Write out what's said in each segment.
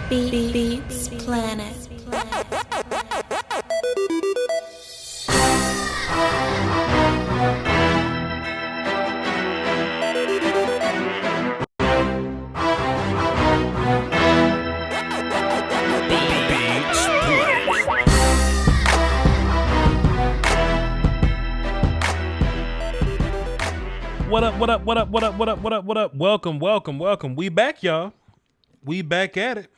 Beats Planet. What up, what up, what up, what up, what up, what up, what up? Welcome, welcome, welcome. We back, y'all. We back at it.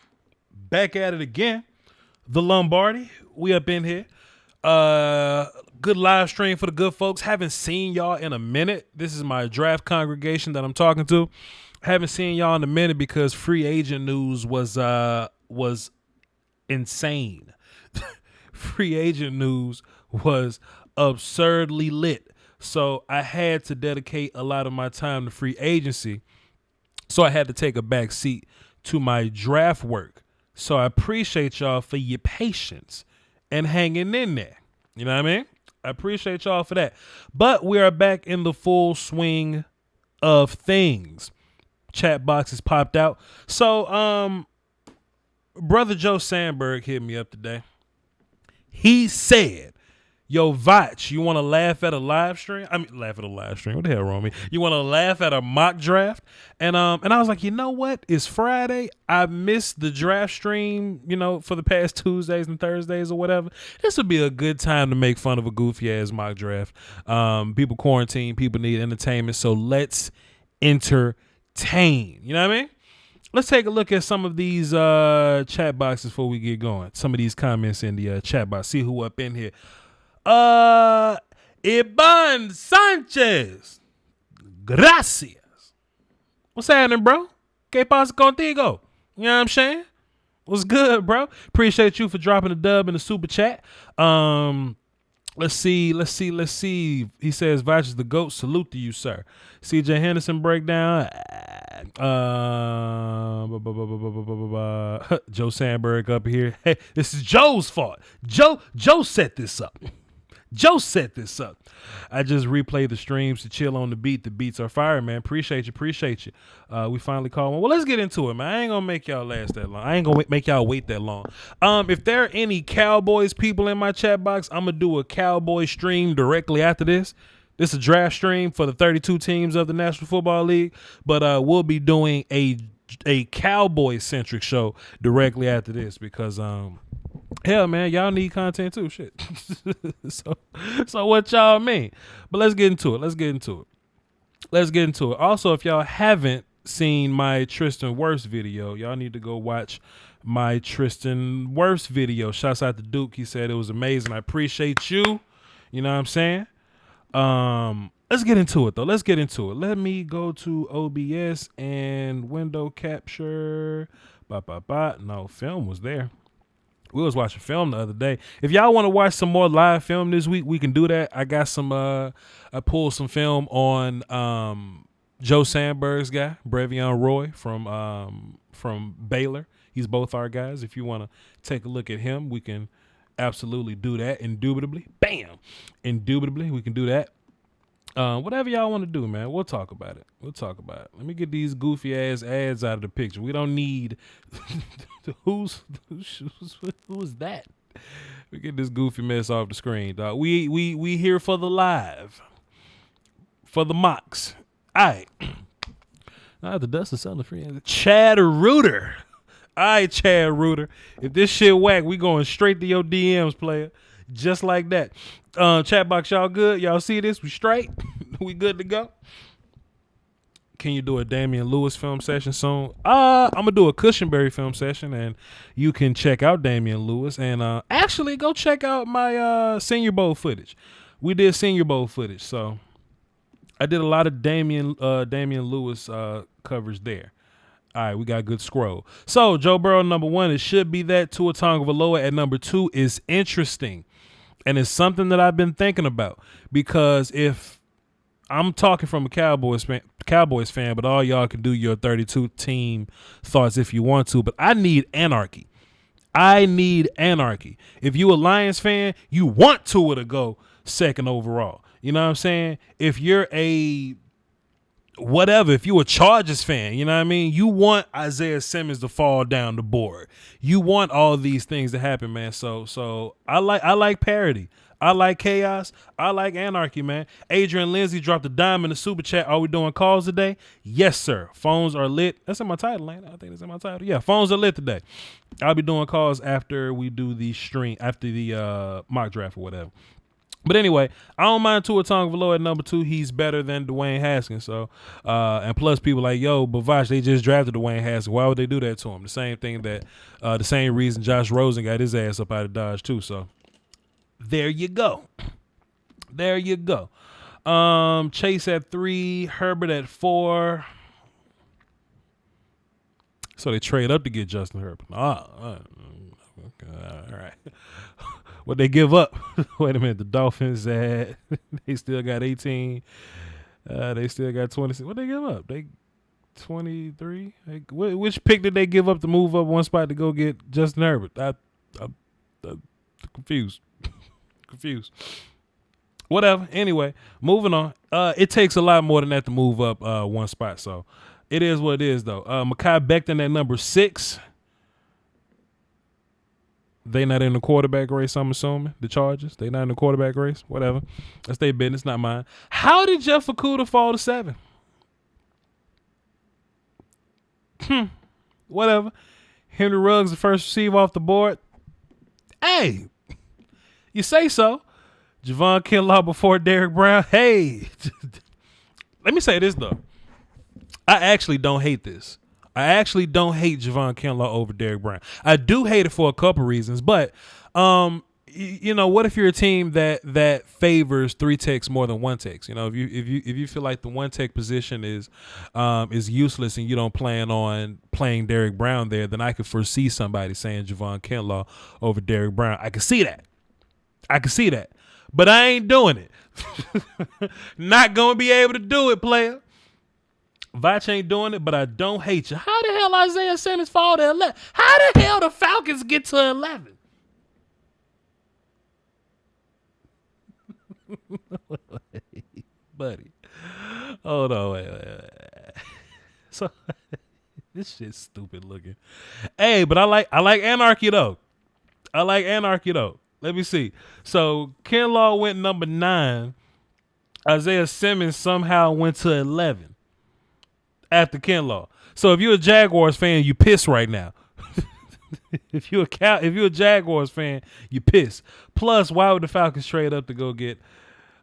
Back at it again. The Lombardi. We up in here. Good live stream for the good folks. Haven't seen y'all in a minute. This is my draft congregation that I'm talking to. Haven't seen y'all in a minute because free agent news was insane. Free agent news was absurdly lit. So I had to dedicate a lot of my time to free agency. So I had to take a back seat to my draft work. So I appreciate y'all for your patience and hanging in there. You know what I mean? I appreciate y'all for that. But we are back in the full swing of things. Chat boxes popped out. So brother Joe Sandberg hit me up today. He said, yo, Voch, you want to laugh at a live stream? I mean, laugh at a live stream. What the hell wrong with me? You want to laugh at a mock draft? And I was like, you know what? It's Friday. I missed the draft stream, for the past Tuesdays and Thursdays or whatever. This would be a good time to make fun of a goofy ass mock draft. People quarantine. People need entertainment. So let's entertain. You know what I mean? Let's take a look at some of these chat boxes before we get going. Some of these comments in the chat box. See who up in here. Iban Sanchez. Gracias. What's happening, bro? Que pasa contigo? You know what I'm saying? What's good, bro? Appreciate you for dropping the dub in the super chat. Let's see. He says, Voch is the GOAT. Salute to you, sir. CJ Henderson breakdown. Joe Sandberg up here. Hey, this is Joe's fault. Joe set this up. I just replayed the streams to chill on the beat. The beats are fire, man. Appreciate you. We finally called one. Well, let's get into it, man. I ain't gonna make y'all last that long. I ain't gonna make y'all wait that long. If there are any Cowboys people in my chat box, I'm gonna do a Cowboy stream directly after this. This is a draft stream for the 32 teams of the National Football League, but we'll be doing a Cowboy-centric show directly after this because hell, man, y'all need content too. Shit. so what y'all mean? But let's get into it. Also, if y'all haven't seen my Tristan Wirfs video, y'all need to go watch my Tristan Wirfs video. Shouts out to Duke. He said it was amazing. I appreciate you. You know what I'm saying? Let's get into it, though. Let me go to OBS and window capture. No, film was there. We was watching film the other day. If y'all want to watch some more live film this week, we can do that. I got some, I pulled some film on Joe Sandberg's guy, Brevion Roy from Baylor. He's both our guys. If you want to take a look at him, we can absolutely do that. Indubitably. Bam! Indubitably, we can do that. Whatever y'all want to do, man, we'll talk about it. Let me get these goofy ass ads out of the picture. We don't need who's that? We get this goofy mess off the screen, dog. We here for the live, for the mocks. All right. Now the dust is selling free. Chad Reuter. All right, Chad Reuter. If this shit whack, we going straight to your DMs, player. Just like that. Chat box, y'all good? Y'all see this? We straight? We good to go? Can you do a Damian Lewis film session soon? I'm going to do a Cushenberry film session, and you can check out Damian Lewis. And actually, go check out my Senior Bowl footage. We did Senior Bowl footage, so I did a lot of Damian Lewis coverage there. All right, we got a good scroll. So, Joe Burrow, number 1, it should be that. Tua Tagovailoa at number 2 is interesting. And it's something that I've been thinking about because if I'm talking from a Cowboys fan, but all y'all can do your 32 team thoughts if you want to, but I need anarchy. If you a Lions fan, you want Tua to go second overall. You know what I'm saying? If you're a whatever. If you're a Chargers fan, you know what I mean? You want Isaiah Simmons to fall down the board. You want all these things to happen, man. So I like parody. I like chaos. I like anarchy, man. Adrian Lindsay dropped a dime in the super chat. Are we doing calls today? Yes, sir. Phones are lit. That's in my title, ain't it? I think that's in my title. Yeah, phones are lit today. I'll be doing calls after we do the stream, after the mock draft or whatever. But anyway, I don't mind Tua Tagovailoa at number 2. He's better than Dwayne Haskins. So, and plus people like, yo, but Voch, they just drafted Dwayne Haskins. Why would they do that to him? The same thing that, the same reason Josh Rosen got his ass up out of Dodge too. So, there you go. There you go. Chase at 3, Herbert at 4. So they trade up to get Justin Herbert. Okay, all right. What they give up? Wait a minute. The Dolphins they still got 18. They still got 26. What they give up? They 23. Which pick did they give up to move up one spot to go get Justin Herbert? I'm confused. Confused. Whatever. Anyway, moving on. It takes a lot more than that to move up one spot. So it is what it is, though. Mekhi Becton at number 6. They not in the quarterback race, I'm assuming. The Chargers. They not in the quarterback race. Whatever. That's their business, not mine. How did Jeff Okudah fall to 7? Whatever. Henry Ruggs, the first receiver off the board. Hey, you say so. Javon Kinlaw before Derrick Brown. Hey. Let me say this, though. I actually don't hate this. I actually don't hate Javon Kinlaw over Derrick Brown. I do hate it for a couple reasons, but you know, what if you're a team that favors 3 techs more than 1 techs? You know, if you feel like the 1 tech position is useless and you don't plan on playing Derrick Brown there, then I could foresee somebody saying Javon Kinlaw over Derrick Brown. I can see that. But I ain't doing it. Not gonna be able to do it, player. Voch ain't doing it, but I don't hate you. How the hell Isaiah Simmons fall to 11? How the hell the Falcons get to 11? Buddy. Hold on, wait. So this shit's stupid looking. Hey, but I like anarchy though. Let me see. So Kinlaw went number 9. Isaiah Simmons somehow went to 11 after Kinlaw. So if you're a Jaguars fan, you piss right now. If you're a Jaguars fan, you piss. Plus, why would the Falcons trade up to go get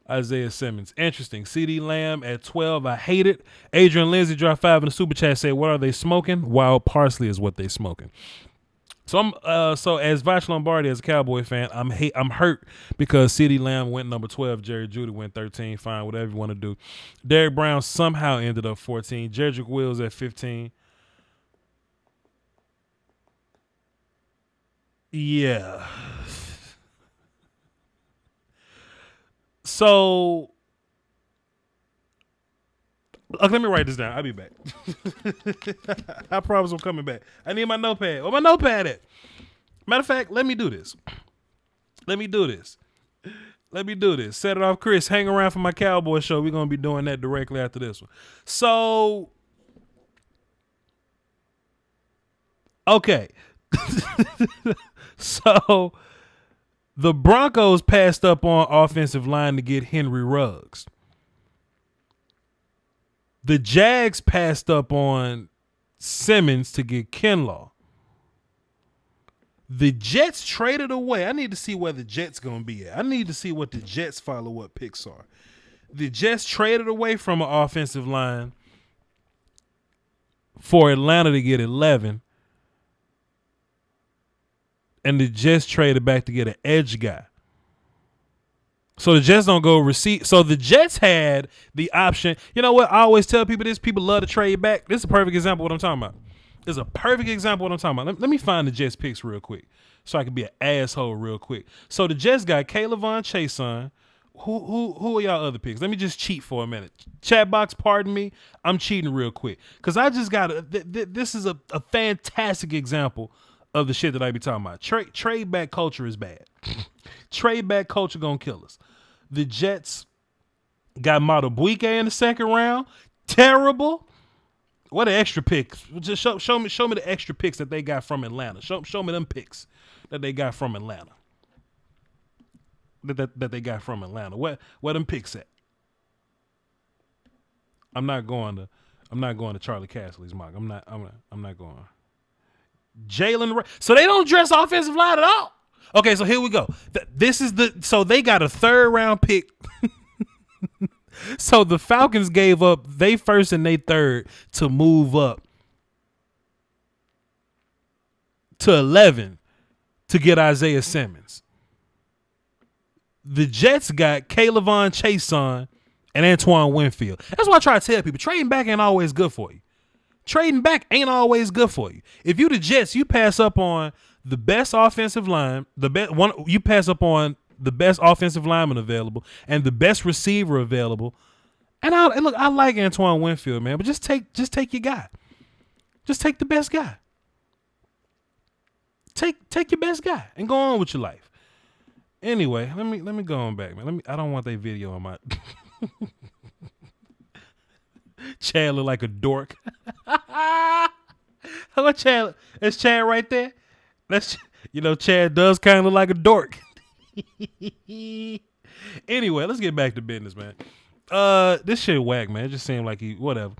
Isaiah Simmons? Interesting. CeeDee Lamb at 12. I hate it. Adrian Lindsay dropped 5 in the super chat. Say, what are they smoking? Wild parsley is what they smoking. So so as Voch Lombardi, as a Cowboy fan, I'm hurt because CeeDee Lamb went number 12, Jerry Jeudy went 13. Fine, whatever you want to do. Derrick Brown somehow ended up 14. Jedrick Wills at 15. Yeah. So let me write this down. I'll be back. I promise I'm coming back. I need my notepad. Where my notepad at? Matter of fact, let me do this. Set it off, Chris. Hang around for my Cowboy show. We're going to be doing that directly after this one. So, okay. So, the Broncos passed up on offensive line to get Henry Ruggs. The Jags passed up on Simmons to get Kinlaw. The Jets traded away. I need to see where the Jets going to be at. I need to see what the Jets follow-up picks are. The Jets traded away from an offensive line for Atlanta to get 11. And the Jets traded back to get an edge guy. So the Jets don't go receive. So the Jets had the option. You know what? I always tell people this. People love to trade back. This is a perfect example of what I'm talking about. Let me find the Jets picks real quick so I can be an asshole real quick. So the Jets got Kayvon Chason. Who are y'all other picks? Let me just cheat for a minute. Chat box, pardon me. I'm cheating real quick because I just got this is a fantastic example of the shit that I be talking about. Trade back culture is bad. Trade back culture gonna kill us. The Jets got Madubuike in the second round. Terrible. What are extra picks? Just show me the extra picks that they got from Atlanta. Show me them picks that they got from Atlanta. That they got from Atlanta. Where them picks at? I'm not going to Charlie Castley's mock. I'm not going. Jalen. So they don't dress offensive line at all. Okay, so here we go. So they got a 3rd round pick. So the Falcons gave up they 1st and they 3rd to move up to 11 to get Isaiah Simmons. The Jets got Kaylavon Chason and Antoine Winfield. That's why I try to tell people, trading back ain't always good for you. Trading back ain't always good for you. If you the Jets, you pass up on the best offensive line, you pass up on the best offensive lineman available and the best receiver available. And look, I like Antoine Winfield, man, but just take your guy. Just take the best guy. Take your best guy and go on with your life. Anyway, let me go on back, man. I don't want that video on my Chad look like a dork. Hello, Chad. Is Chad right there? Chad does kind of look like a dork. Anyway, let's get back to business, man. This shit whack, man. It just seemed like whatever.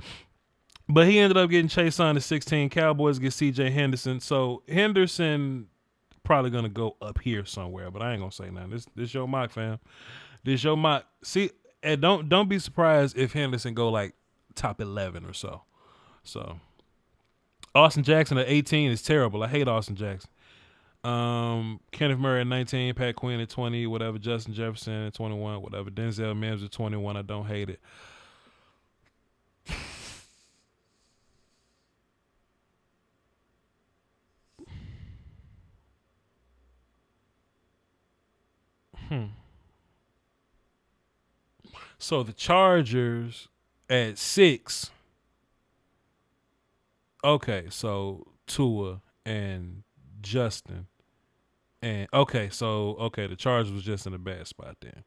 But he ended up getting Chase on at 16. Cowboys get C.J. Henderson. So Henderson probably gonna go up here somewhere, but I ain't gonna say nothing. This your mock, fam. This your mock. See, and don't be surprised if Henderson go like top 11 or so. So Austin Jackson at 18 is terrible. I hate Austin Jackson. Kenneth Murray at 19, Pat Quinn at 20, whatever. Justin Jefferson at 21, whatever. Denzel Mims at 21. I don't hate it. So the Chargers at 6. Okay, so Tua and Justin. And the Chargers was just in a bad spot then.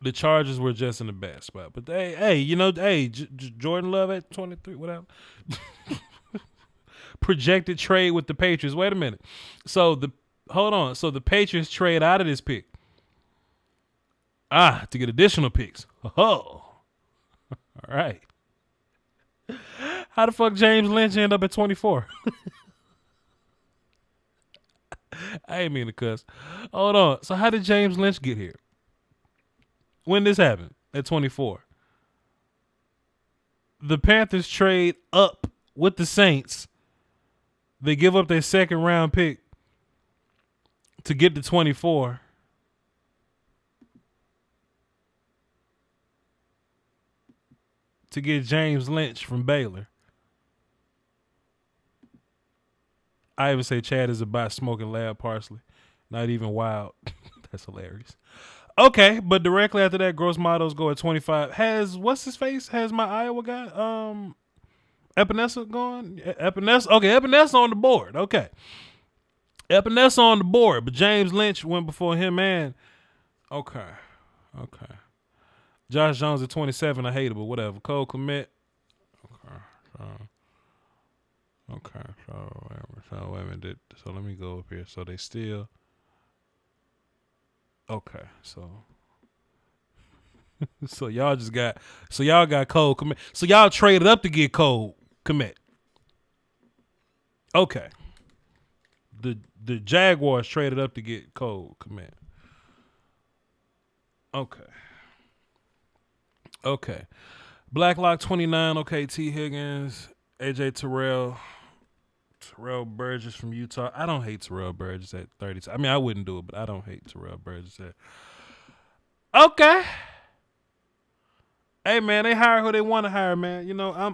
The Chargers were just in a bad spot. But Jordan Love at 23, whatever. Projected trade with the Patriots. Wait a minute. So hold on. So the Patriots trade out of this pick. To get additional picks. Oh. All right. How the fuck James Lynch end up at 24? I ain't mean to cuss. Hold on. So how did James Lynch get here? When this happened? At 24. The Panthers trade up with the Saints. They give up their 2nd round pick to get to 24. To get James Lynch from Baylor. I even say Chad is about smoking lab parsley. Not even wild. That's hilarious. Okay, but directly after that, gross models go at 25. Has my Iowa guy, Epinesa gone? Epinesa? Okay, Epinesa on the board. Okay. Epinesa on the board, but James Lynch went before him, man. Okay. Josh Jones at 27, I hate it, but whatever. Cole Kmet. Okay. So wait a minute. So let me go up here. So they still. Okay. So y'all got Cole Kmet. So y'all traded up to get Cole Kmet. Okay. The Jaguars traded up to get Cole Kmet. Okay. Blacklock 29. Okay. T. Higgins. AJ Terrell Burgess from Utah. I don't hate Terrell Burgess at 30. I mean, I wouldn't do it, but I don't hate Terrell Burgess at. Okay. Hey man, they hire who they want to hire, man.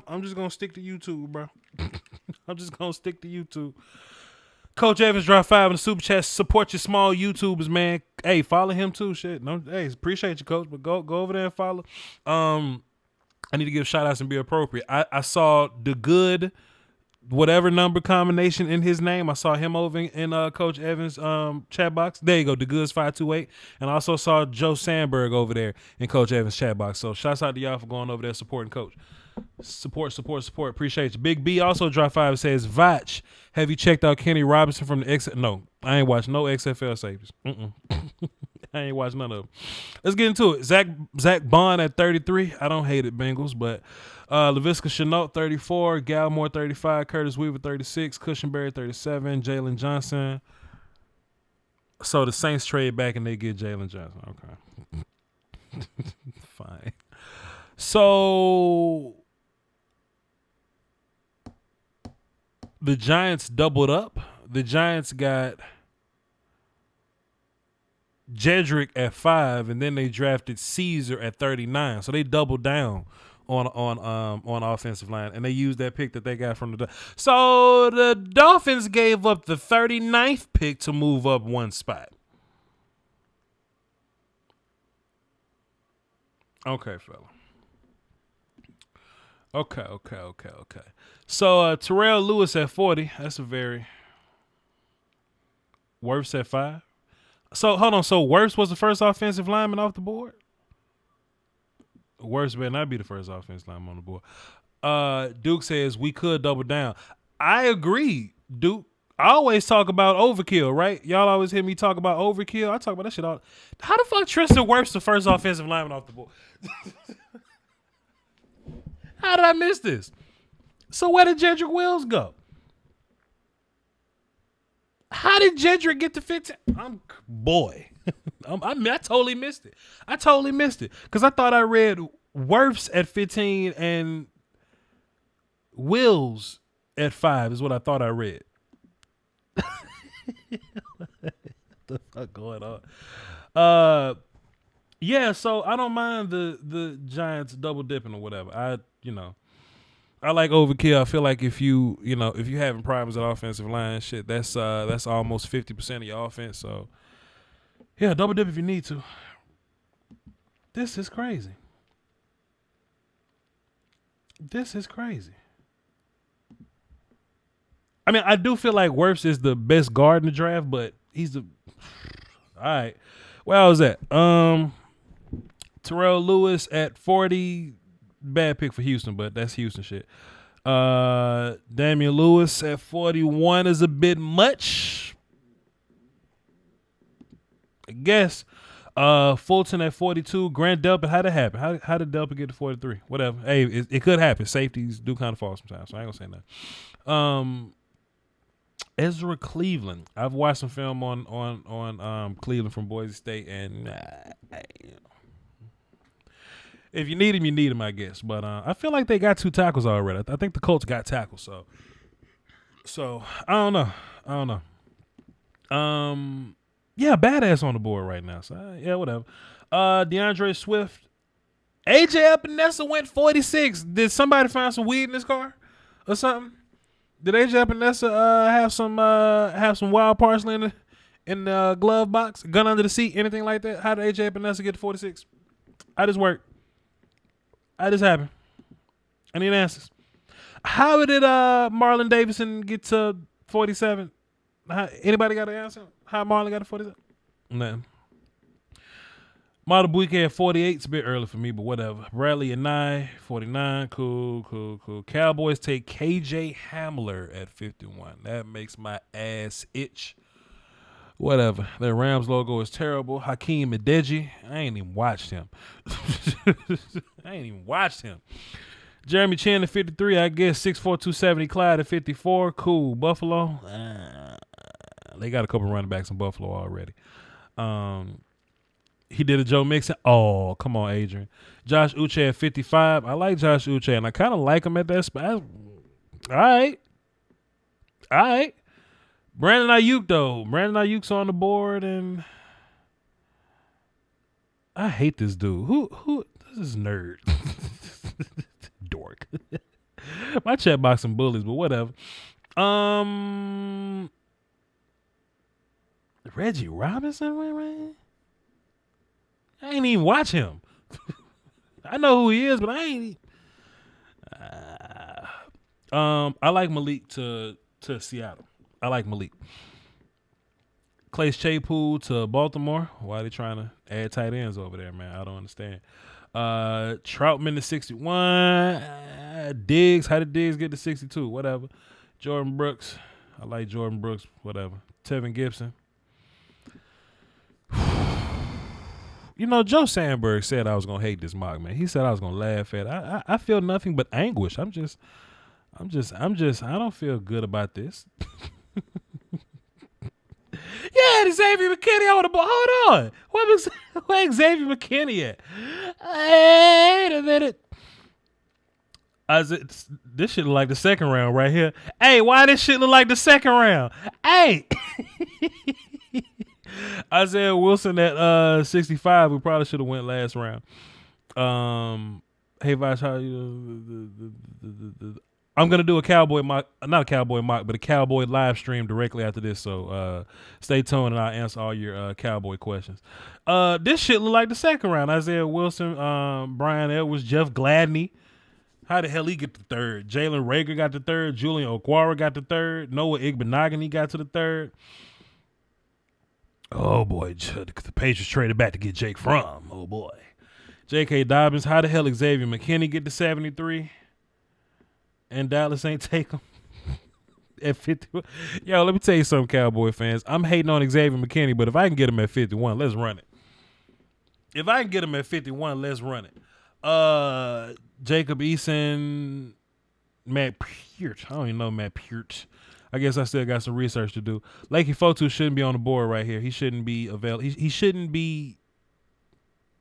I'm just gonna stick to YouTube, bro. I'm just gonna stick to YouTube. Coach Evans dropped 5 in the super chat. Support your small YouTubers, man. Hey, follow him too. Shit. No, hey, appreciate you, Coach. But go over there and follow. I need to give shout outs and be appropriate. I saw the good whatever number combination in his name. I saw him over in Coach Evans' chat box. There you go, the Goods 528. And I also saw Joe Sandberg over there in Coach Evans' chat box. So shouts out to y'all for going over there supporting Coach. Support. Appreciate you. Big B also dropped 5 and says, Voch, have you checked out Kenny Robinson from the X? No, I ain't watched no XFL safeties. I ain't watched none of them. Let's get into it. Zach Bond at 33. I don't hate it, Bengals, but LaVisca Chenault 34, Galmore 35, Curtis Weaver 36, Cushionberry 37, Jalen Johnson. So the Saints trade back and they get Jalen Johnson. Okay. Fine. So the Giants doubled up. The Giants got Jedrick at 5, and then they drafted Caesar at 39. So they doubled down on offensive line, and they used that pick that they got from the. So the Dolphins gave up the 39th pick to move up one spot. Okay, fella. Okay. So Terrell Lewis at 40. That's a very. Wirfs at 5. So hold on. So Wirfs was the first offensive lineman off the board? Wirfs better not be the first offensive lineman on the board. Duke says we could double down. I agree, Duke. I always talk about overkill, right? Y'all always hear me talk about overkill. I talk about that shit all. How the fuck Tristan Wirfs the first offensive lineman off the board? How did I miss this? So where did Jedrick Wills go? How did Jedrick get to 15? I totally missed it. Because I thought I read Wirfs at 15 and Wills at 5 is what I thought I read. What the fuck going on? Yeah, so I don't mind the Giants double dipping or whatever. I like overkill. I feel like if you having problems at offensive line, shit, that's almost 50% of your offense. So yeah, double dip if you need to. This is crazy. I mean, I do feel like Wirfs is the best guard in the draft, but he's the all right. Where I was at? Terrell Lewis at 40. Bad pick for Houston, but that's Houston shit. Damian Lewis at 41 is a bit much, I guess. Fulton at 42. Grant Delpit, how'd that happen? How did Delpit get to 43? Whatever. Hey, it could happen. Safeties do kind of fall sometimes, so I ain't gonna say nothing. Ezra Cleveland. I've watched some film on Cleveland from Boise State, and if you need him, you need him, I guess. But I feel like they got 2 tackles already. I think the Colts got tackles, so I don't know. Yeah, badass on the board right now. So yeah, whatever. DeAndre Swift, AJ Epinesa went 46. Did somebody find some weed in his car or something? Did AJ Epinesa have some wild parsley in the glove box, gun under the seat, anything like that? How did AJ Epinesa get to 46? How does work? How does happen? I need answers. How did Marlon Davidson get to 47? Anybody got an answer? How Marlon got to 47? Nothing. Matabuike at 48. It's a bit early for me, but whatever. Bradley and Nye, 49. Cool. Cowboys take KJ Hamler at 51. That makes my ass itch. Whatever. Their Rams logo is terrible. Hakeem Adeji. I ain't even watched him. Jeremy Chin at 53. I guess 6'4", 270. Clyde at 54. Cool. Buffalo. They got a couple running backs in Buffalo already. He did a Joe Mixon. Oh, come on, Adrian. Josh Uche at 55. I like Josh Uche, and I kind of like him at that spot. All right. Brandon Ayuk, though. Brandon Ayuk's on the board, and I hate this dude. Who? This is nerd. Dork. My chat box some bullies, but whatever. Reggie Robinson, man. I ain't even watch him. I know who he is, but I ain't. I like Malik to Seattle. I like Malik. Clay Claypool to Baltimore. Why are they trying to add tight ends over there, man? I don't understand. Troutman to 61. Diggs. How did Diggs get to 62? Whatever. Jordan Brooks. I like Jordan Brooks. Whatever. Tevin Gibson. You know, Joe Sandberg said I was gonna hate this mock, man. He said I was gonna laugh at it. I feel nothing but anguish. I don't feel good about this. Yeah, Xavier McKinney on the ball. Hold on. Where's Xavier McKinney at? Wait a minute. This shit look like the second round right here. Hey, why this shit look like the second round? Hey. Isaiah Wilson at 65. We probably should have went last round. Hey, Voch, how you? I'm gonna do a Cowboy mock, not a Cowboy mock, but a Cowboy live stream directly after this. So stay tuned, and I'll answer all your Cowboy questions. This shit look like the second round. Isaiah Wilson, Brian Edwards, Jeff Gladney. How the hell he get the third? Jalen Reagor got the third. Julian Okwara got the third. Noah Igbenogany got to the third. Oh boy, the Patriots traded back to get Jake Fromm. Oh boy, J.K. Dobbins. How the hell Xavier McKinney get to 73? And Dallas ain't take him at 51. Yo, let me tell you something, Cowboy fans. I'm hating on Xavier McKinney, but if I can get him at 51, let's run it. If I can get him at 51, let's run it. Jacob Eason, Matt Peart. I don't even know Matt Peart. I guess I still got some research to do. Lakey Fotu shouldn't be on the board right here. He shouldn't be available. He shouldn't be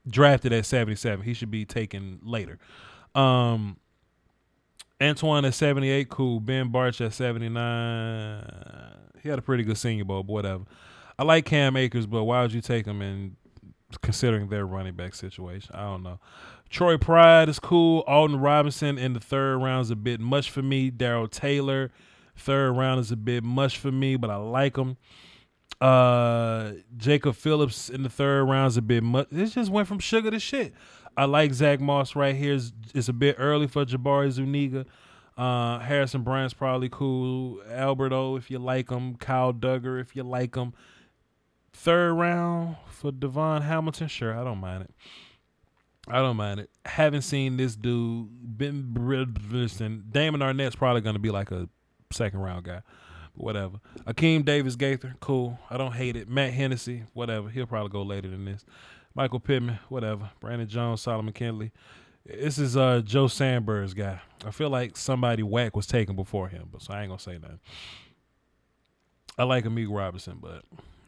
drafted at 77. He should be taken later. Antoine at 78, cool. Ben Barch at 79. He had a pretty good Senior Bowl, but whatever. I like Cam Akers, but why would you take him in considering their running back situation? I don't know. Troy Pride is cool. Alden Robinson in the third round is a bit much for me. Darrell Taylor, third round is a bit much for me, but I like him. Jacob Phillips in the third round is a bit much. This just went from sugar to shit. I like Zach Moss right here. It's a bit early for Jabari Zuniga. Harrison Bryant's probably cool. Alberto, if you like him. Kyle Duggar, if you like him. Third round for Devon Hamilton. Sure, I don't mind it. Haven't seen this dude. Damon Arnett's probably going to be like a second round guy. Whatever. Akeem Davis Gaither, cool. I don't hate it. Matt Hennessy, whatever. He'll probably go later than this. Michael Pittman, whatever. Brandon Jones, Solomon Kindley. This is Joe Sandberg's guy. I feel like somebody whack was taken before him, but so I ain't gonna say nothing. I like Amik Robinson, but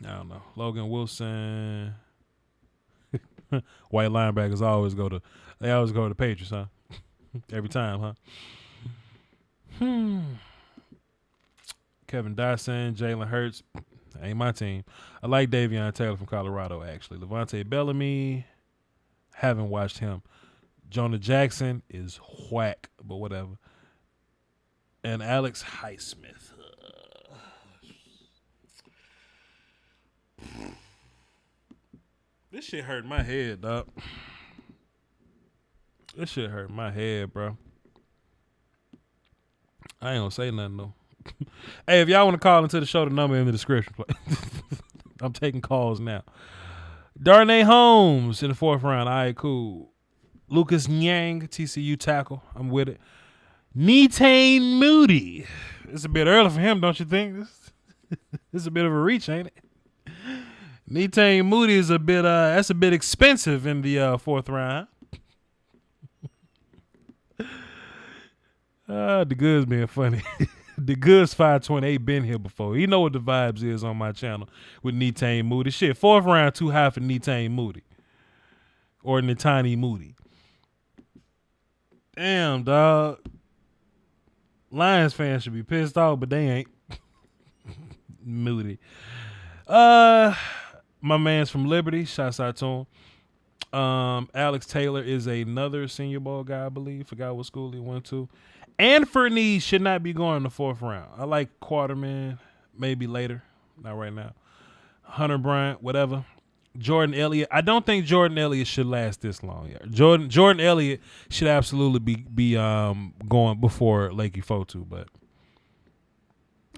I don't know. Logan Wilson. White linebackers always go to the Patriots, huh? Every time, huh? Kevin Dotson, Jalen Hurts. Ain't my team. I like Davion Taylor from Colorado, actually. Levante Bellamy. Haven't watched him. Jonah Jackson is whack, but whatever. And Alex Highsmith. This shit hurt my head, dog. This shit hurt my head, bro. I ain't gonna say nothing, though. Hey, if y'all want to call into the show, the number in the description. I'm taking calls now. Darnay Holmes in the fourth round. All right, cool. Lucas Nyang, TCU tackle. I'm with it. Netane Moody. It's a bit early for him, don't you think? This is a bit of a reach, ain't it? Netane Moody is that's a bit expensive in the fourth round. The Goods being funny. The Goods 528 been here before. You know what the vibes is on my channel with Netane Moody. Shit, fourth round too high for Netane Moody. Or Netane Moody. Damn, dog. Lions fans should be pissed off, but they ain't. Moody. My man's from Liberty. Shouts out to him. Alex Taylor is another Senior Bowl guy, I believe. Forgot what school he went to. Anthony should not be going in the fourth round. I like Quarterman, maybe later. Not right now. Hunter Bryant, whatever. Jordan Elliott. I don't think Jordan Elliott should last this long. Yeah. Jordan Elliott should absolutely be going before Lakey Fotu, but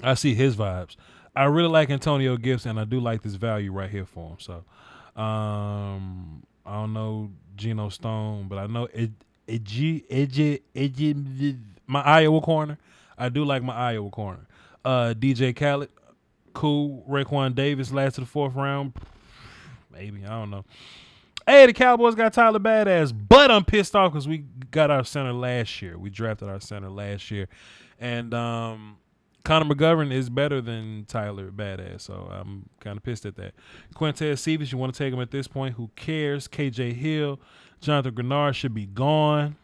I see his vibes. I really like Antonio Gibson, and I do like this value right here for him. So I don't know Geno Stone, but I know my Iowa corner. I do like my Iowa corner. DJ Khaled, cool. Raekwon Davis last to the fourth round. Maybe. I don't know. Hey, the Cowboys got Tyler Badass, but I'm pissed off because we got our center last year. We drafted our center last year. And Connor McGovern is better than Tyler Badass, so I'm kind of pissed at that. Quintez Cephas, you want to take him at this point. Who cares? KJ Hill. Jonathan Grenard should be gone.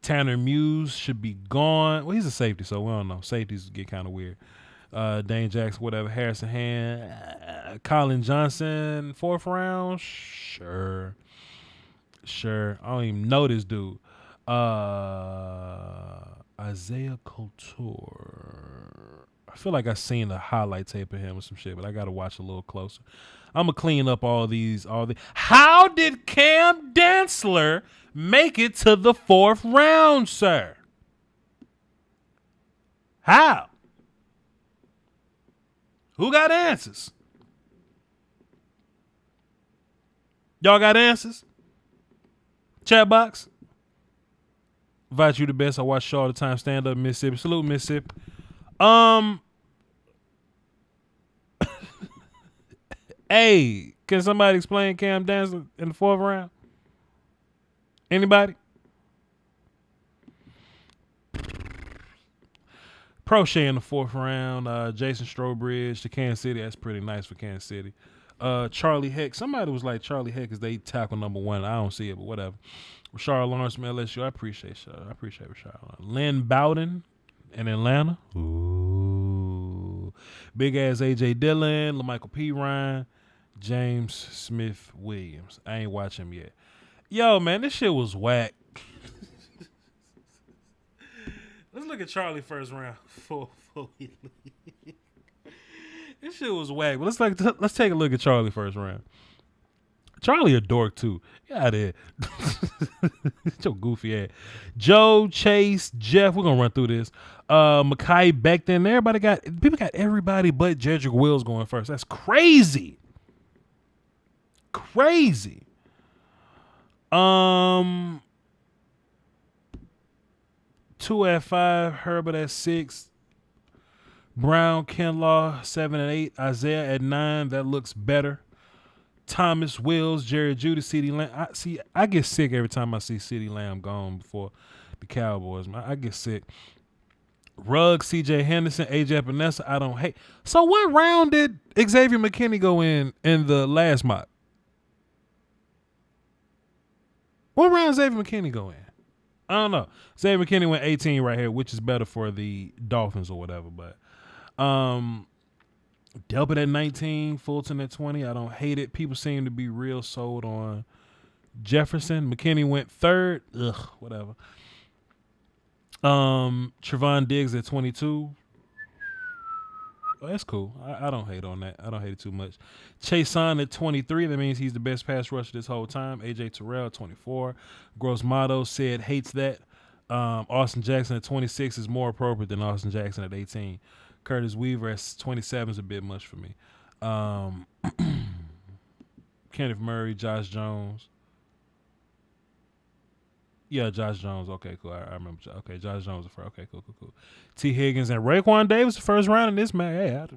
Tanner Muse should be gone. Well, he's a safety, so we don't know. Safeties get kind of weird. Dane Jackson, whatever. Harrison Hand. Colin Johnson, fourth round. Sure. I don't even know this dude. Isaiah Couture. I feel like I seen a highlight tape of him or some shit, but I got to watch a little closer. I'm going to clean up all these. How did Cam Dantzler make it to the fourth round, sir? How? Who got answers? Y'all got answers? Chat box. Invite you the best. I watch Shaw all the time. Stand up, Mississippi. Salute, Mississippi. Hey, can somebody explain Cam Dantzler in the fourth round? Anybody? Prochet in the fourth round. Jason Strobridge to Kansas City. That's pretty nice for Kansas City. Charlie Heck. Somebody was like Charlie Heck is they tackle number one. I don't see it, but whatever. Rashard Lawrence from LSU. I appreciate Rashard Lawrence. Lynn Bowden in Atlanta. Ooh. Big ass AJ Dillon. LaMichael P. Ryan. James Smith Williams. I ain't watch him yet. Yo, man, this shit was whack. Let's look at Charlie first round before we leave. This shit was whack. But let's take a look at Charlie first round. Charlie a dork too. Get out of here. Your goofy ass. Joe, Chase, Jeff. We're gonna run through this. Mekhi Becton. People got everybody but Jedrick Wills going first. That's crazy. Crazy. 2 at 5, Herbert at 6, Brown, Kinlaw 7 and 8, Isaiah at 9. That looks better. Thomas, Wills, Jerry Jeudy, CeeDee Lamb. I get sick every time I see CeeDee Lamb gone before the Cowboys. Man, I get sick. Ruggs, C.J. Henderson, A.J. Epinesa. I don't hate. So what round did Xavier McKinney go in the last mock? What round Xavier McKinney go in? I don't know. Xavier McKinney went 18 right here, which is better for the Dolphins or whatever. But Delpit at 19, Fulton at 20. I don't hate it. People seem to be real sold on Jefferson. McKinney went third. Ugh, whatever. Trevon Diggs at 22. Oh, that's cool. I don't hate on that. I don't hate it too much. Chason at 23. That means he's the best pass rusher this whole time. AJ Terrell, 24. Gross Motto said hates that. Austin Jackson at 26 is more appropriate than Austin Jackson at 18. Curtis Weaver at 27 is a bit much for me. Kenneth Murray, Josh Jones. Yeah, Josh Jones. Okay, cool. I remember. Okay, Josh Jones. Okay, cool. T. Higgins and Raekwon Davis the first round in this mock.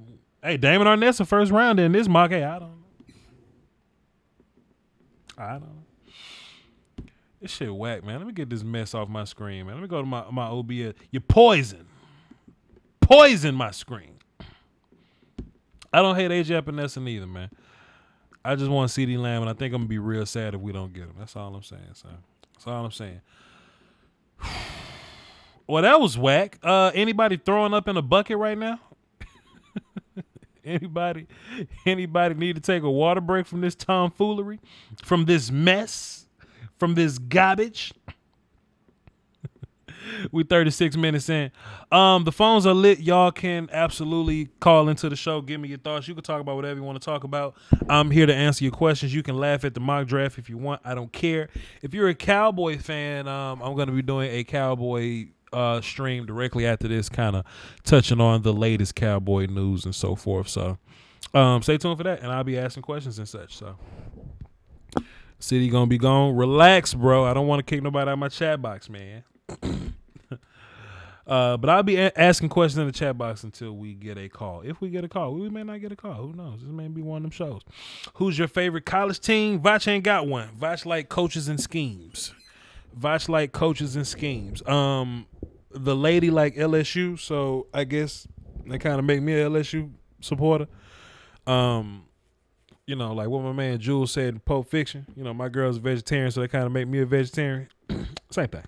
Hey, Damon Arnett's the first round in this mock. Hey, I don't know. This shit whack, man. Let me get this mess off my screen, man. Let me go to my OBS. You poison my screen. I don't hate AJ Epinesa either, man. I just want CeeDee Lamb, and I think I'm gonna be real sad if we don't get him. That's all I'm saying, son. That's all I'm saying. Well, that was whack. Anybody throwing up in a bucket right now? Anybody need to take a water break from this tomfoolery, from this mess, from this garbage? We 36 minutes in. The phones are lit. Y'all can absolutely call into the show. Give me your thoughts. You can talk about whatever you want to talk about. I'm here to answer your questions. You can laugh at the mock draft if you want. I don't care. If you're a Cowboy fan, I'm going to be doing a Cowboy stream directly after this, kind of touching on the latest Cowboy news and so forth. So stay tuned for that, and I'll be asking questions and such. So City gonna be gone. Relax, bro. I don't want to kick nobody out of my chat box, man. But I'll be asking questions in the chat box until we get a call. If we get a call, we may not get a call. Who knows? This may be one of them shows. Who's your favorite college team? Voch ain't got one. Voch like coaches and schemes. Voch like coaches and schemes. The lady like LSU, so I guess that kind of make me a LSU supporter. You know, like what my man Jules said in Pulp Fiction. You know, my girl's a vegetarian, so that kind of make me a vegetarian. Same thing.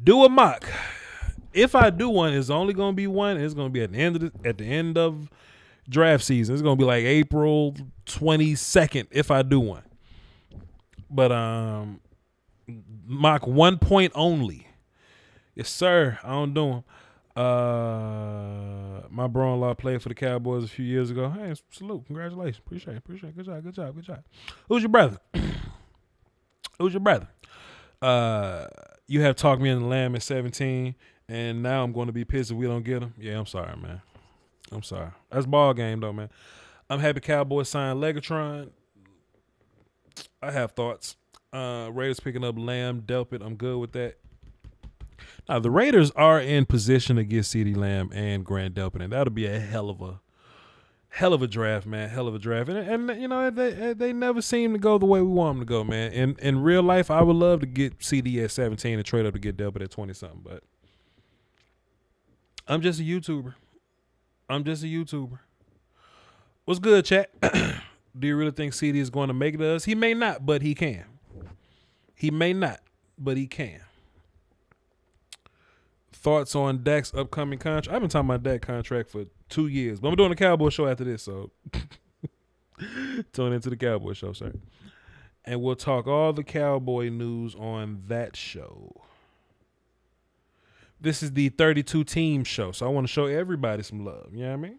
Do a mock. If I do one, it's only gonna be one. And it's gonna be at the end of draft season. It's gonna be like April 22nd if I do one. But mock 1 point only. Yes, sir. I don't do them. My brother-in-law played for the Cowboys a few years ago. Hey, salute. Congratulations. Appreciate it. Good job. Who's your brother? You have talked me into Lamb at 17, and now I'm going to be pissed if we don't get him. Yeah, I'm sorry, man. I'm sorry. That's ball game, though, man. I'm happy Cowboys signed Legatron. I have thoughts. Raiders picking up Lamb, Delpit. I'm good with that. Now, the Raiders are in position to get CeeDee Lamb and Grant Delpit, and that'll be a hell of a draft, man. Hell of a draft. And you know, they never seem to go the way we want them to go, man. In real life, I would love to get CD at 17 and trade up to get Delpit at 20-something, but I'm just a YouTuber. What's good, chat? Do you really think CD is going to make it to us? He may not, but he can. Thoughts on Dak's upcoming contract? I've been talking about Dak contract for 2 years, but I'm doing a Cowboy show after this, so tune into the Cowboy show, sir. And we'll talk all the Cowboy news on that show. This is the 32 team show, so I want to show everybody some love. You know what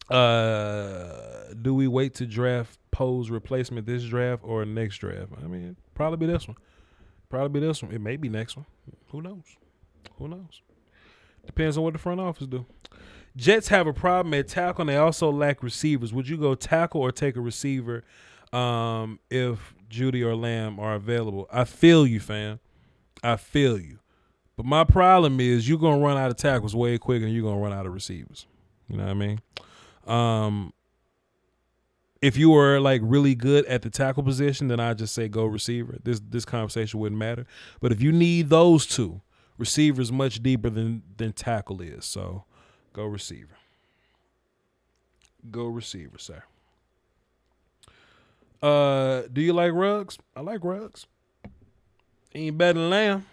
I mean? Do we wait to draft Poe's replacement this draft or next draft? I mean, probably this one. It may be next one. Who knows? Depends on what the front office do. Jets have a problem at tackle, and they also lack receivers. Would you go tackle or take a receiver if Judy or Lamb are available? I feel you, fam. I feel you. But my problem is you're going to run out of tackles way quicker than you're going to run out of receivers. You know what I mean? If you were like really good at the tackle position, then I'd just say go receiver. This conversation wouldn't matter. But if you need those two, receiver's much deeper than tackle is. So go receiver. Go receiver, sir. Do you like Ruggs? I like Ruggs. Ain't better than Lamb.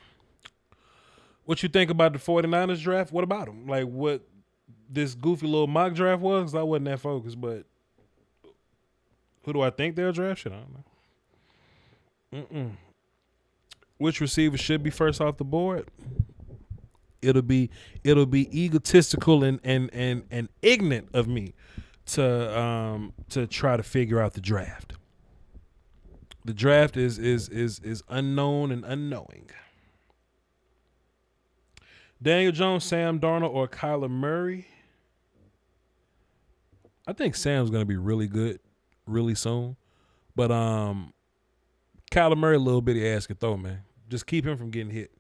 What you think about the 49ers draft? What about him? Like what this goofy little mock draft was? 'Cause I wasn't that focused, but who do I think they'll draft? Shit, I don't know. Which receiver should be first off the board? It'll be egotistical and ignorant of me to try to figure out the draft. The draft is unknown and unknowing. Daniel Jones, Sam Darnold, or Kyler Murray? I think Sam's gonna be really good really soon. But Kyler Murray, a little bitty ass can throw, man. Just keep him from getting hit.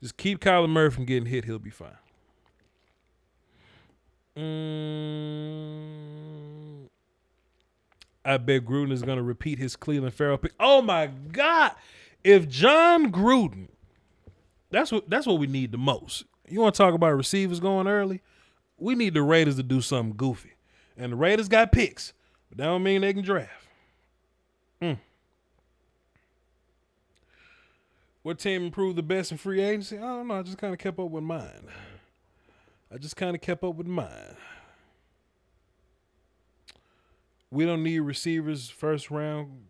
Just keep Kyler Murray from getting hit. He'll be fine. I bet Gruden is going to repeat his Cleveland Farrell pick. Oh, my God. If John Gruden, that's what we need the most. You want to talk about receivers going early? We need the Raiders to do something goofy. And the Raiders got picks. But that don't mean they can draft. What team improved the best in free agency? I don't know. I just kind of kept up with mine. We don't need receivers first round.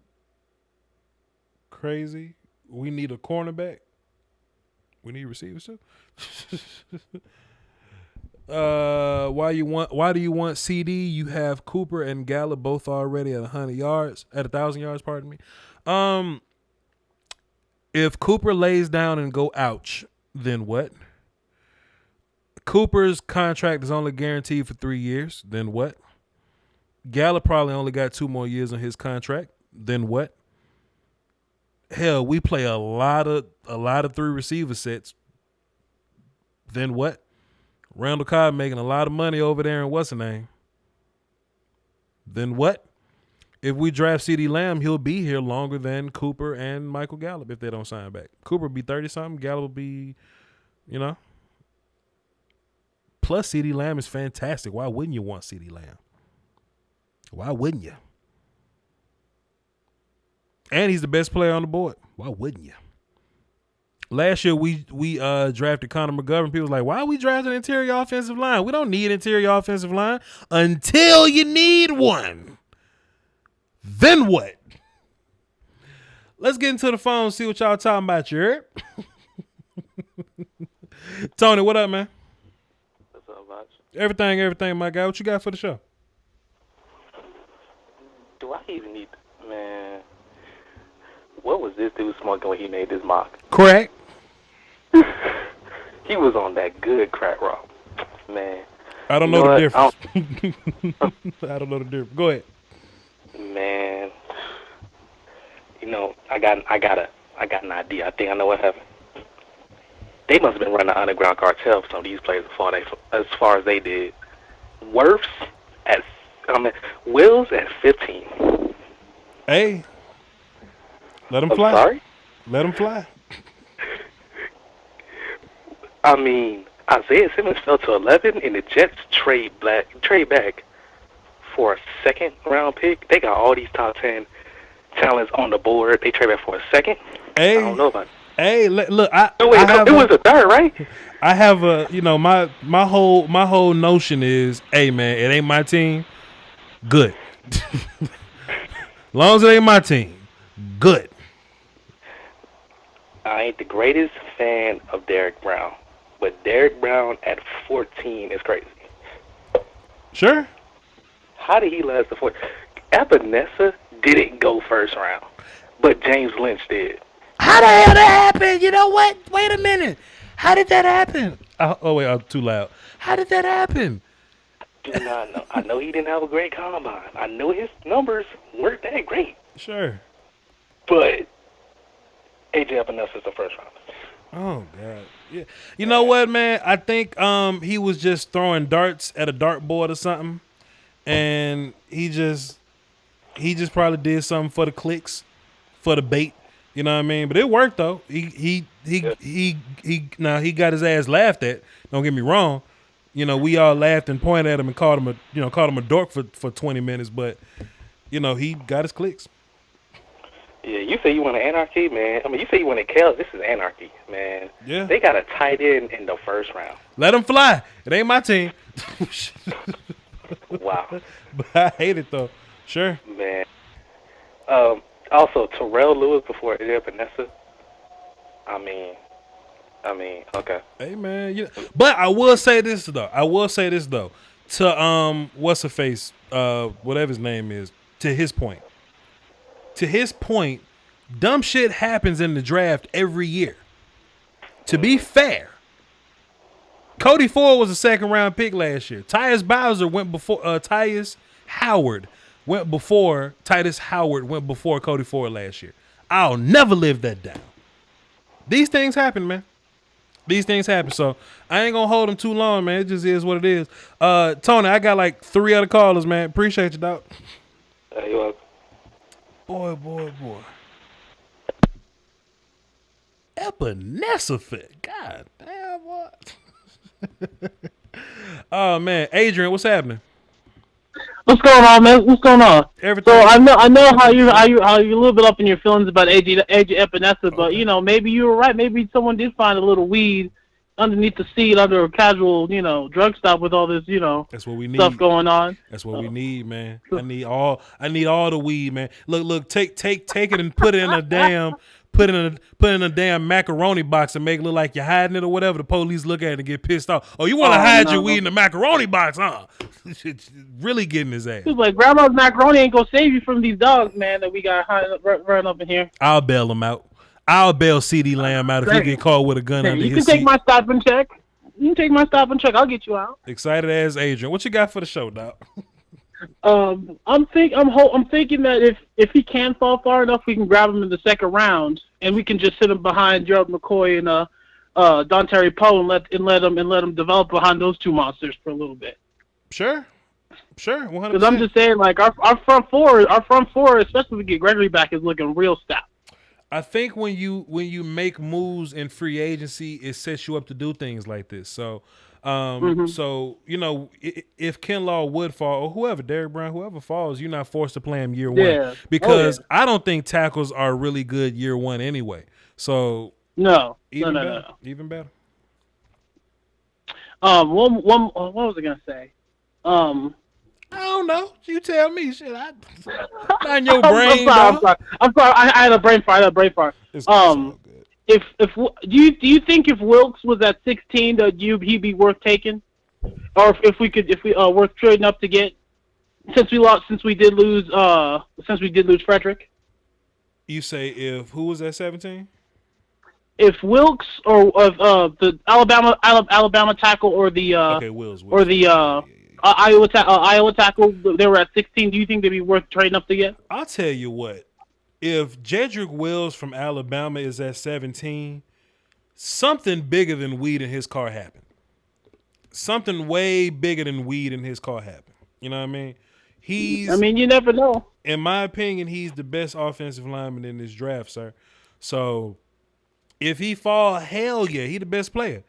Crazy. We need a cornerback. We need receivers too. Why do you want CD? You have Cooper and Gallup both already at 100 yards, at 1,000 yards. Pardon me. If Cooper lays down and go ouch, then what? Cooper's contract is only guaranteed for 3 years. Then what? Gallup probably only got 2 more years on his contract. Then what? Hell, we play a lot of 3 receiver sets. Then what? Randall Cobb making a lot of money over there in what's the name? Then what? If we draft CeeDee Lamb, he'll be here longer than Cooper and Michael Gallup if they don't sign back. Cooper will be 30-something. Gallup will be, Plus, CeeDee Lamb is fantastic. Why wouldn't you want CeeDee Lamb? Why wouldn't you? And he's the best player on the board. Why wouldn't you? Last year, we drafted Connor McGovern. People was like, why are we drafting interior offensive line? We don't need interior offensive line until you need one. Then what? Let's get into the phone and see what y'all talking about, you heard? Tony, what up, man? What's up, Voch? Everything, my guy. What you got for the show? Do I even need... Man... What was this dude smoking when he made this mock? Crack. He was on that good crack rock. Man. I don't know the difference. I don't know the difference. Go ahead. Man. I got an idea. I think I know what happened. They must have been running an underground cartel for some of these players as far as they did. Wills at 15. Hey. Let him fly. Sorry? Let him fly. I mean, Isaiah Simmons fell to 11, and the Jets trade back for a second-round pick. They got all these top 10 talents on the board. They trade back for a second. Hey, I don't know about it. Hey, look, it was a third, right? I have my whole notion is, hey, man, it ain't my team. Good. Long as it ain't my team, good. I ain't the greatest fan of Derrick Brown, but Derrick Brown at 14 is crazy. Sure. How did he last the 14? Epinesa didn't go first round, but James Lynch did. How the hell that happened? You know what? Wait a minute. How did that happen? Oh wait, I'm too loud. How did that happen? Do not know. I know he didn't have a great combine. I know his numbers weren't that great. Sure. But AJ Epinesa is the first round. Oh God. Yeah. You know what, man? I think he was just throwing darts at a dartboard or something, and he just probably did something for the clicks, for the bait. You know what I mean? But it worked though. He got his ass laughed at. Don't get me wrong. We all laughed and pointed at him and called him a dork for 20 minutes, but he got his clicks. Yeah, you say you want an anarchy, man. I mean, you say you want a Kel. This is anarchy, man. Yeah. They got a tight end in the first round. Let him fly. It ain't my team. Wow. But I hate it though. Sure. Man. Also, Terrell Lewis before AJ Epinesa. I mean, okay. Hey man, but I will say this though. To what's her face? Whatever his name is. To his point, dumb shit happens in the draft every year. To be fair, Cody Ford was a second round pick last year. Tyus Howard went before Cody Ford last year. I'll never live that down. These things happen, man. These things happen. So I ain't gonna hold them too long, man. It just is what it is. Tony, I got like 3 other callers, man. Appreciate you, dog. You're Boy. Epinesa fit. God damn, what? Oh man, Adrian, what's happening? What's going on, man? What's going on? Everything. So I know how you're a little bit up in your feelings about AJ Epinesa, but maybe you were right. Maybe someone did find a little weed underneath the seat under a casual, drug stop with all this, that's what we need. Stuff going on. That's what we need, man. I need all the weed, man. Look, take it and put it in a damn put in a damn macaroni box and make it look like you're hiding it or whatever. The police look at it and get pissed off. Oh, you want to hide your weed in the macaroni box, huh? Really getting his ass. He's like, Grandma's macaroni ain't gonna save you from these dogs, man, that we got running up in here. I'll bail him out. I'll bail CD Lamb out if he get caught with a gun under his seat. You can take my stop and check. I'll get you out. Excited as Adrian. What you got for the show, Doc? I'm thinking that if he can fall far enough, we can grab him in the second round, and we can just sit him behind Gerald McCoy and Dontari Poe and let him develop behind those two monsters for a little bit. Sure, 100%. Because I'm just saying, like our front four, especially if we get Gregory back, is looking real stout. I think when you make moves in free agency, it sets you up to do things like this. So. So, if Kinlaw would fall or whoever, Derrick Brown, whoever falls, you're not forced to play him year one because I don't think tackles are really good year one anyway. So even better. What was I gonna say? I don't know. You tell me. Shit, not in your brain. I'm sorry. I had a brain fart. If do you think if Wilkes was at 16 that he'd be worth taking, or if we worth trading up to get, since we did lose Frederick? You say who was at 17? If Wilkes or the Alabama tackle or the Wills. Or the Iowa tackle, they were at 16. Do you think they'd be worth trading up to get? I'll tell you what. If Jedrick Wills from Alabama is at 17, something bigger than weed in his car happened. Something way bigger than weed in his car happened. You know what I mean? You never know. In my opinion, he's the best offensive lineman in this draft, sir. So if he fall, hell yeah, he the best player.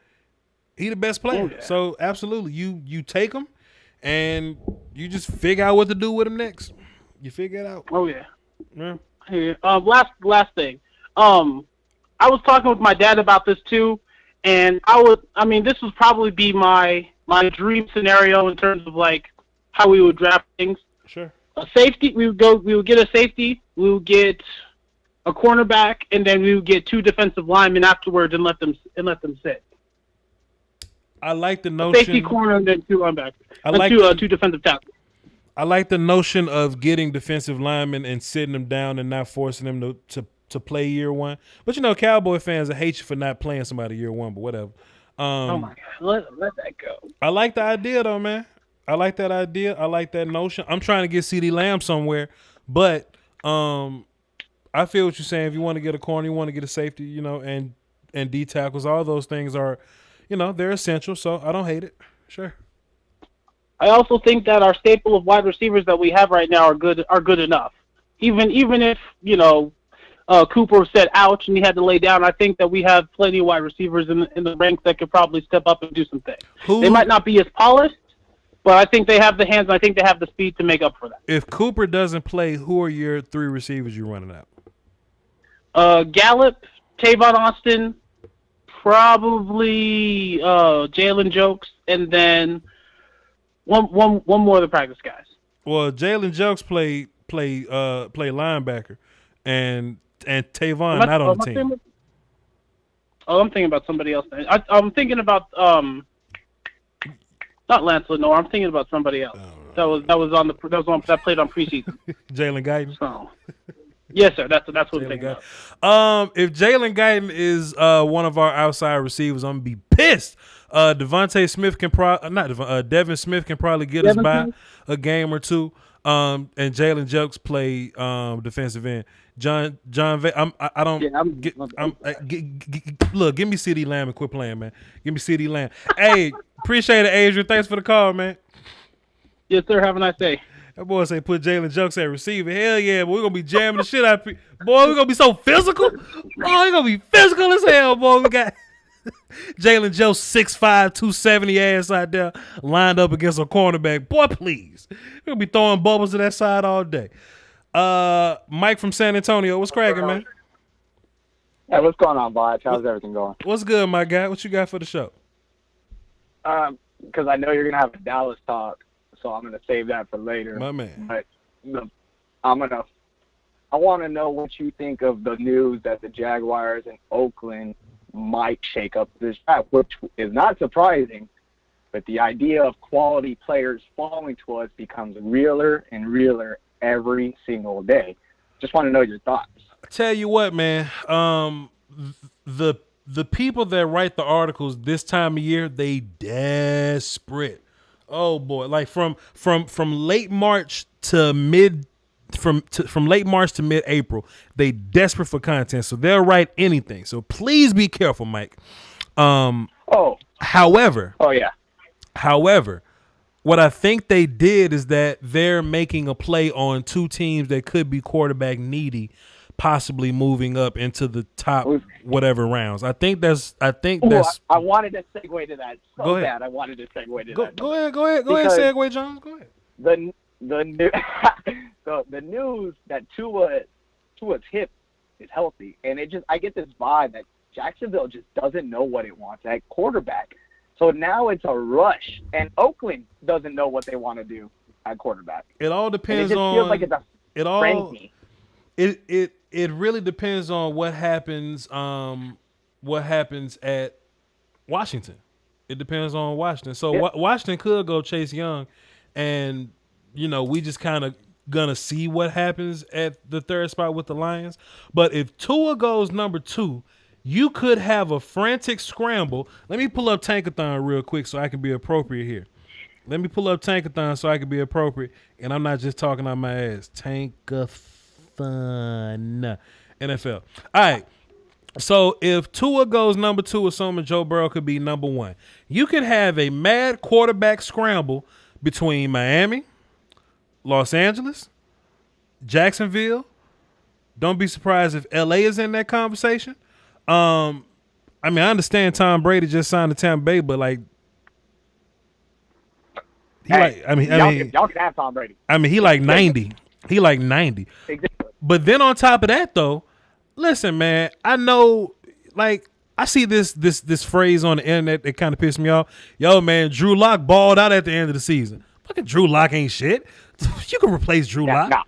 He the best player. Oh, yeah. So absolutely, you take him and you just figure out what to do with him next. You figure it out. Oh yeah. Yeah. Here, last thing. I was talking with my dad about this too, and this would probably be my dream scenario in terms of like how we would draft things. Sure. A safety, we would get a safety, we would get a cornerback, and then we would get two defensive linemen afterwards and let them sit. I like the notion. A safety, corner, and then two linebackers. Two defensive tackles. I like the notion of getting defensive linemen and sitting them down and not forcing them to play year one. But Cowboy fans will hate you for not playing somebody year one, but whatever. Oh my God, let that go. I like the idea though, man. I like that idea. I like that notion. I'm trying to get CD Lamb somewhere, but I feel what you're saying. If you want to get a corner, you want to get a safety, and D tackles, all those things are, they're essential. So I don't hate it. Sure. I also think that our staple of wide receivers that we have right now are good enough. Even if Cooper said ouch and he had to lay down, I think that we have plenty of wide receivers in the ranks that could probably step up and do some things. They might not be as polished, but I think they have the hands and I think they have the speed to make up for that. If Cooper doesn't play, who are your three receivers you're running out? Gallup, Tavon Austin, probably Jalen Jokes, and then one more of the practice guys. Well, Jalen Jokes play linebacker, and Tavon not on the team. I'm thinking about somebody else. I'm thinking about not Lance Lenoir. I'm thinking about somebody else. That played on preseason. Jalen Guyton. So, yes, sir. That's what I'm thinking about. If Jalen Guyton is one of our outside receivers, I'm gonna be pissed. Devin Smith can probably get us by a game or two. And Jalen Jokes play defensive end. Look, give me CD Lamb and quit playing, man. Give me CD Lamb. Hey, appreciate it, Adrian. Thanks for the call, man. Yes, sir. Have a nice day. That boy say put Jalen Jokes at receiver. Hell yeah, boy, we're gonna be jamming the shit out of people. Boy, we're gonna be so physical. Boy, we're gonna be physical as hell, boy. We got Jalen Joe 6'5", 270 ass out there lined up against a cornerback. Boy, please. We're going to be throwing bubbles to that side all day. Mike from San Antonio. What's cracking, man? Hey, what's going on, Voch? How's everything going? What's good, my guy? What you got for the show? Because I know you're going to have a Dallas talk, so I'm going to save that for later. My man. But I'm I want to know what you think of the news that the Jaguars and Oakland might shake up this draft, which is not surprising. But the idea of quality players falling to us becomes realer and realer every single day. Just want to know your thoughts. Tell you what, man. The people that write the articles this time of year, they desperate. Oh boy, like from late March to from late March to mid April, they desperate for content. So they'll write anything. So please be careful, Mike. However, what I think they did is that they're making a play on two teams that could be quarterback needy, possibly moving up into the top whatever rounds. I think that's. I wanted to segue to that so bad. I wanted to segue to that. Go ahead, segue, Jones. Go ahead. The news that Tua's hip is healthy, and I get this vibe that Jacksonville just doesn't know what it wants at quarterback. So now it's a rush, and Oakland doesn't know what they want to do at quarterback. It all depends on. It just feels like it's a frenzy. It really depends on what happens at Washington. It depends on Washington. So Washington could go Chase Young, and we just kind of gonna see what happens at the third spot with the Lions. But if Tua goes number 2, you could have a frantic scramble. Let me pull up Tankathon real quick so I can be appropriate here. And I'm not just talking on my ass. Tankathon. NFL. All right. So if Tua goes number 2, assuming Joe Burrow could be number 1, you could have a mad quarterback scramble between Miami, Los Angeles, Jacksonville. Don't be surprised if LA is in that conversation. I understand Tom Brady just signed to Tampa Bay, but like, y'all can have Tom Brady. He like 90. He like 90. Exactly. But then on top of that, though, listen, man, I know, like, I see this phrase on the internet that kind of pissed me off. Yo, man, Drew Lock balled out at the end of the season. Fucking Drew Lock ain't shit. You can replace Drew Lock. Nah.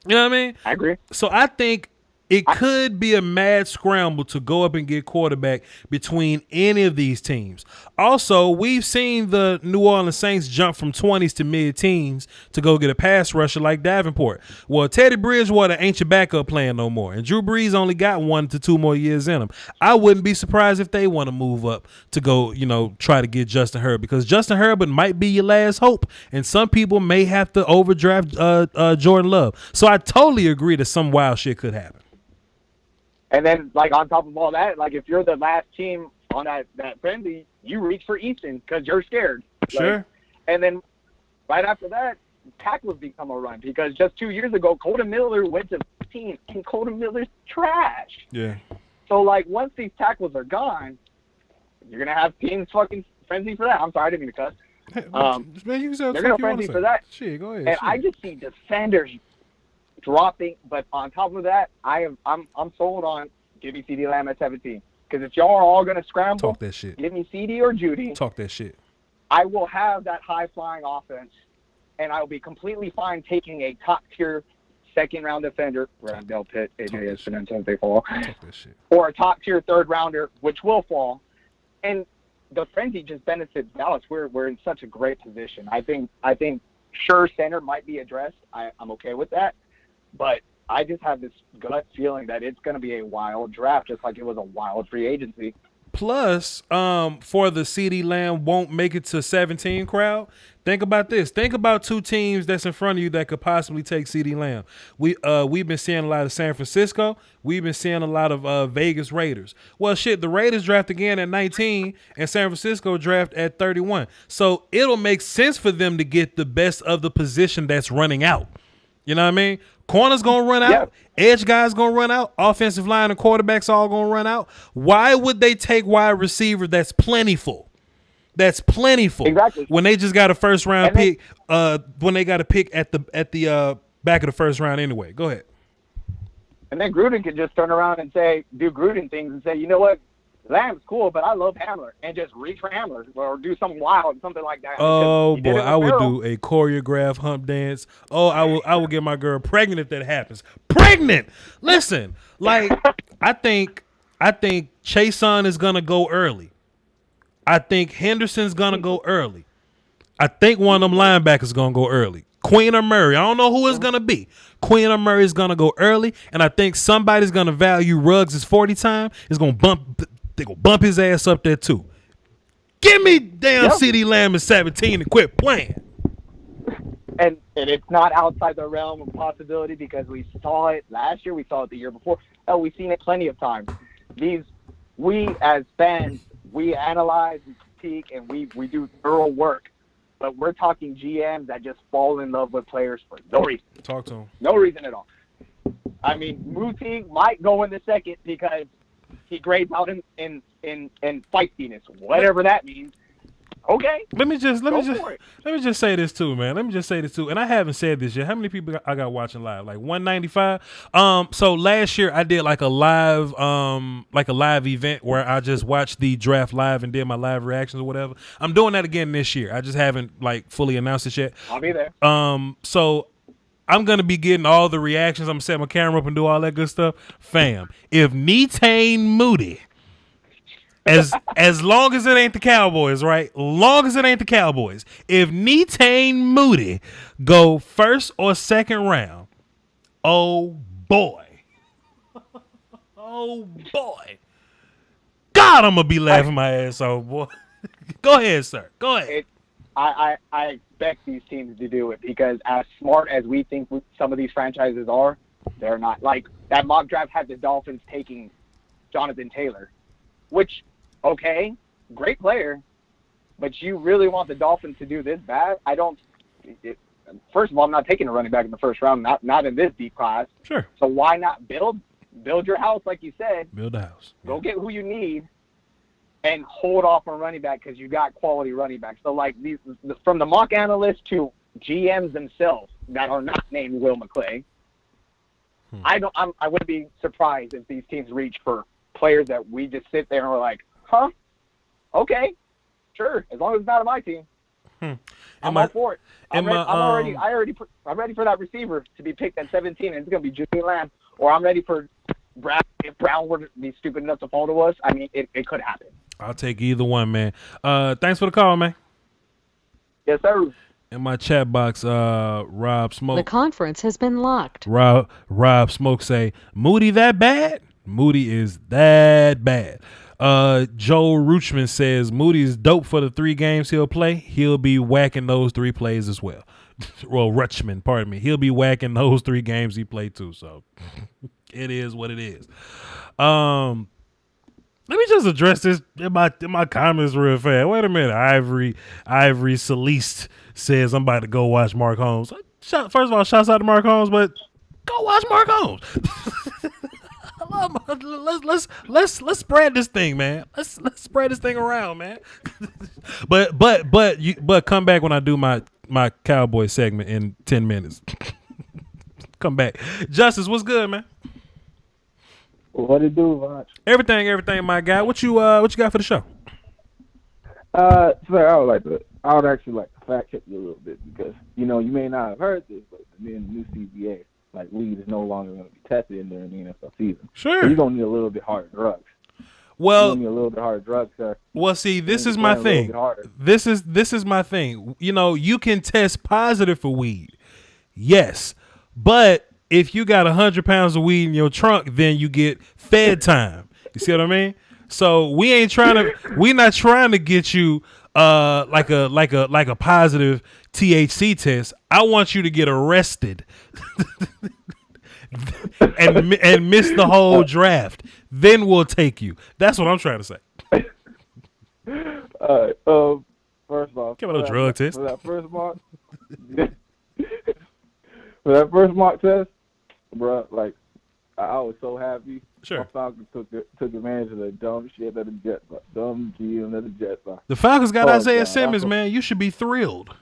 You know what I mean? I agree. So I think it could be a mad scramble to go up and get quarterback between any of these teams. Also, we've seen the New Orleans Saints jump from 20s to mid-teens to go get a pass rusher like Davenport. Well, Teddy Bridgewater ain't your backup plan no more, and Drew Brees only got 1 to 2 more years in him. I wouldn't be surprised if they want to move up to go, try to get Justin Herbert, because Justin Herbert might be your last hope, and some people may have to overdraft Jordan Love. So I totally agree that some wild shit could happen. And then, like, on top of all that, like, if you're the last team on that frenzy, you reach for Easton because you're scared. Sure. Like, and then right after that, tackles become a run because just 2 years ago, Colton Miller went to 15, and Colton Miller's trash. Yeah. So, like, once these tackles are gone, you're going to have teams fucking frenzy for that. I'm sorry, I didn't mean to cuss. Man, you can say they're going to frenzy for that. Shit, go ahead. And I just see defenders dropping, but on top of that, I'm sold on give me CD Lamb at 17. Because if y'all are all gonna scramble, talk that shit. Give me CD or Judy. Talk that shit. I will have that high flying offense, and I will be completely fine taking a top tier second round defender, Randall Pitt, AJ Espinosa, if they fall, talk that shit, or a top tier third rounder, which will fall, and the frenzy just benefits Dallas. We're in such a great position. I think sure center might be addressed. I'm okay with that. But I just have this gut feeling that it's going to be a wild draft, just like it was a wild free agency. Plus, for the CD Lamb won't make it to 17 crowd, think about this. Think about 2 teams that's in front of you that could possibly take CD Lamb. We've been seeing a lot of San Francisco. We've been seeing a lot of Vegas Raiders. Well, shit, the Raiders draft again at 19 and San Francisco draft at 31. So it'll make sense for them to get the best of the position that's running out. You know what I mean? Corner's going to run out. Yeah. Edge guys going to run out. Offensive line and quarterbacks all going to run out. Why would they take wide receiver that's plentiful? That's plentiful. Exactly. When they just got a first round pick, when they got a pick at the back of the first round anyway. Go ahead. And then Gruden can just turn around and do Gruden things and say, you know what? Lamb's cool, but I love Hamler, and just reach for Hamler or do something wild, something like that. Because Oh he did boy, it I with would Farrell. do a choreographed hump dance. Oh, I will get my girl pregnant if that happens. Pregnant. Listen, like I think Chason is gonna go early. I think Henderson's gonna go early. I think one of them linebackers is gonna go early. Queen or Murray. I don't know who it's gonna be. Queen or Murray is gonna go early, and I think somebody's gonna value Ruggs' 40 time. Is gonna bump. They gonna bump his ass up there too. Give me damn Yeah. CeeDee Lamb at 17 and quit playing. And it's not outside the realm of possibility because we saw it last year, we saw it the year before. Oh, we've seen it plenty of times. We as fans, we analyze, we critique, and we do thorough work. But we're talking GMs that just fall in love with players for no reason. Talk to him. No reason at all. I mean, Muti might go in the second because he grades out in feistiness, whatever that means. Okay. Let me just for it. say this too, man. Let me just say this too. And I haven't said this yet. How many people I got watching live? Like 195. So last year I did like a live event where I just watched the draft live and did my live reactions or whatever. I'm doing that again this year. I just haven't like fully announced it yet. I'll be there. So I'm gonna be getting all the reactions. I'm gonna set my camera up and do all that good stuff. Fam, if Netane Moody, as long as it ain't the Cowboys, right? Long as it ain't the Cowboys. If Netane Moody go first or second round, oh boy. Oh boy. God, I'm gonna be laughing my ass off, boy. Go ahead, sir. Go ahead. I expect these teams to do it because as smart as we think some of these franchises are, they're not. Like that mock draft had the Dolphins taking Jonathan Taylor, which, okay, great player, but you really want the Dolphins to do this bad? I don't. First of all, I'm not taking a running back in the first round, not in this deep class. Sure. So why not build your house like you said? Build a house. Go get who you need. And hold off on running back because you got quality running backs. So, like, from the mock analysts to GMs themselves that are not named Will McClay, I wouldn't be surprised if these teams reach for players that we just sit there and we're like, huh? Okay, sure. As long as it's not on my team, I'm all for it. I'm ready for that receiver to be picked at 17, and it's gonna be Julian Lamb, or I'm ready for Brown. If Brown were to be stupid enough to fall to us, I mean, it could happen. I'll take either one, man. Thanks for the call, man. Yes, sir. In my chat box, Rob Smoke. The conference has been locked. Rob Smoke say, Moody that bad? Moody is that bad. Joe Ruchman says, Moody is dope for the 3 games he'll play. He'll be whacking those 3 plays as well. Well, Rutschman, pardon me. He'll be whacking those 3 games he played too, so it is what it is. Let me just address this in my comments real fast. Wait a minute. Ivory Celeste says I'm about to go watch Mark Holmes. First of all, shouts out to Mark Holmes, but go watch Mark Holmes. Let's spread this thing, man. Let's spread this thing around, man. but come back when I do my Cowboy segment in 10 minutes. Come back. Justice, what's good, man? What it do, Voch? Everything, my guy. What you got for the show? So I would actually like to fact check you a little bit because you may not have heard this, but in the new CBA, like weed is no longer going to be tested during the NFL season. Sure. So you're gonna need a little bit harder drugs. Well, you're gonna need a little bit harder drugs, sir. Well, see, this is my thing. This is my thing. You can test positive for weed, yes, but if you got 100 pounds of weed in your trunk, then you get fed time. You see what I mean? So we're not trying to get you like a positive THC test. I want you to get arrested and miss the whole draft. Then we'll take you. That's what I'm trying to say. First of all, give it a drug test. For that first mock test, bro, like I was so happy. Sure. My Falcons took advantage of the dumb shit that the Jets, dumb GM that the Jets are. The Falcons got Isaiah Simmons, man. You should be thrilled.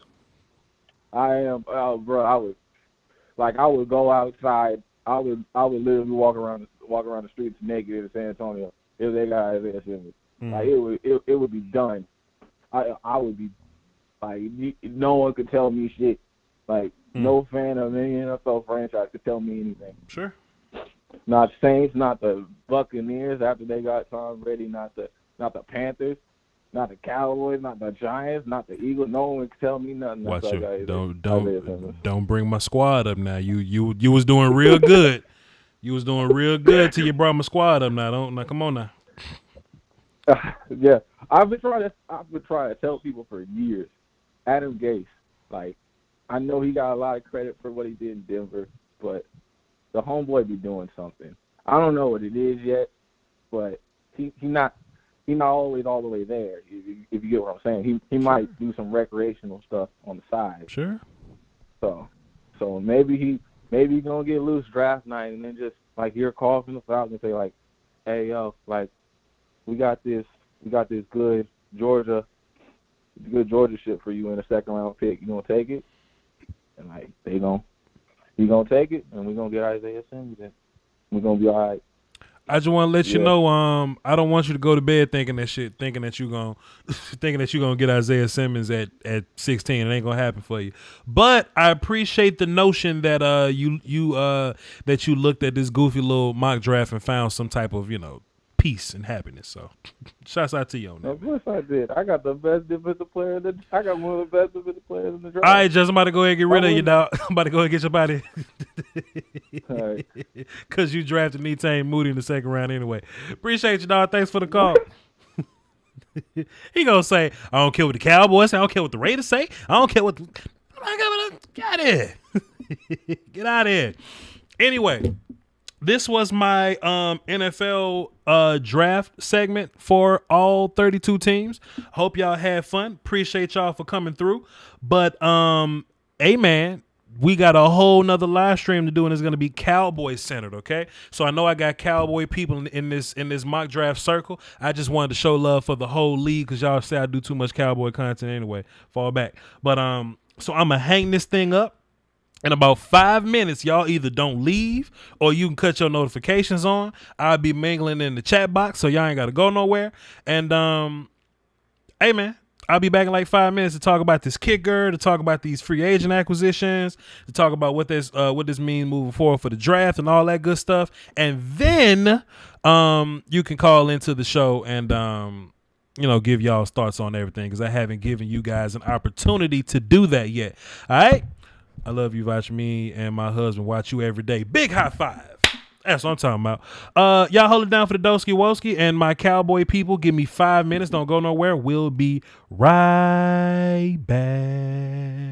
I am, bro. I would go outside. I would literally walk around the streets naked in San Antonio if they got Isaiah Simmons. Like it would be done. I would be like, no one could tell me shit. Like no fan of any NFL franchise could tell me anything. Sure. Not Saints, not the Buccaneers after they got Tom Brady, not the Panthers, not the Cowboys, not the Giants, not the Eagles. No one can tell me nothing. Watch it. Don't bring my squad up now. You was doing real good. You was doing real good till you brought my squad up now. Come on now. Yeah, I've been trying to tell people for years. Adam Gase, like, I know he got a lot of credit for what he did in Denver, but the homeboy be doing something. I don't know what it is yet, but he not always all the way there. If you get what I'm saying, he might do some recreational stuff on the side. Sure. So maybe he's gonna get loose draft night and then just like hear a call from the Falcons and say like, hey yo, like we got this good Georgia shit for you in a second round pick. You gonna take it? And like he gonna take it, and we're gonna get Isaiah Simmons, and we're gonna be all right. I just want to let you know, I don't want you to go to bed thinking that you're gonna get Isaiah Simmons at 16. It ain't gonna happen for you. But I appreciate the notion that that you looked at this goofy little mock draft and found some type of peace and happiness. So, shouts out to you on that. Of course I did. I got the best defensive player. I got one of the best defensive players in the draft. All right, Just, I'm about to go ahead and get rid of you, dog. I'm about to go ahead and get your body. All right. Because you drafted Netane Moody in the second round anyway. Appreciate you, dog. Thanks for the call. He gonna say, I don't care what the Cowboys say. I don't care what the Raiders say. I don't care what get out of here. Get out of here. Anyway, this was my NFL draft segment for all 32 teams. Hope y'all had fun. Appreciate y'all for coming through. But, hey, man, we got a whole nother live stream to do, and it's going to be Cowboys centered, okay? So I know I got Cowboy people in this mock draft circle. I just wanted to show love for the whole league because y'all say I do too much Cowboy content anyway. Fall back. But so I'm going to hang this thing up. In about 5 minutes, y'all either don't leave or you can cut your notifications on. I'll be mingling in the chat box, so y'all ain't got to go nowhere. And, hey, man, I'll be back in like 5 minutes to talk about this kicker, to talk about these free agent acquisitions, to talk about what this means moving forward for the draft and all that good stuff. And then you can call into the show and give y'all thoughts on everything because I haven't given you guys an opportunity to do that yet. All right? I love you, Voch. Me and my husband watch you every day. Big high five. That's what I'm talking about. Y'all hold it down for the Doski Woski and my Cowboy people. Give me 5 minutes. Don't go nowhere. We'll be right back.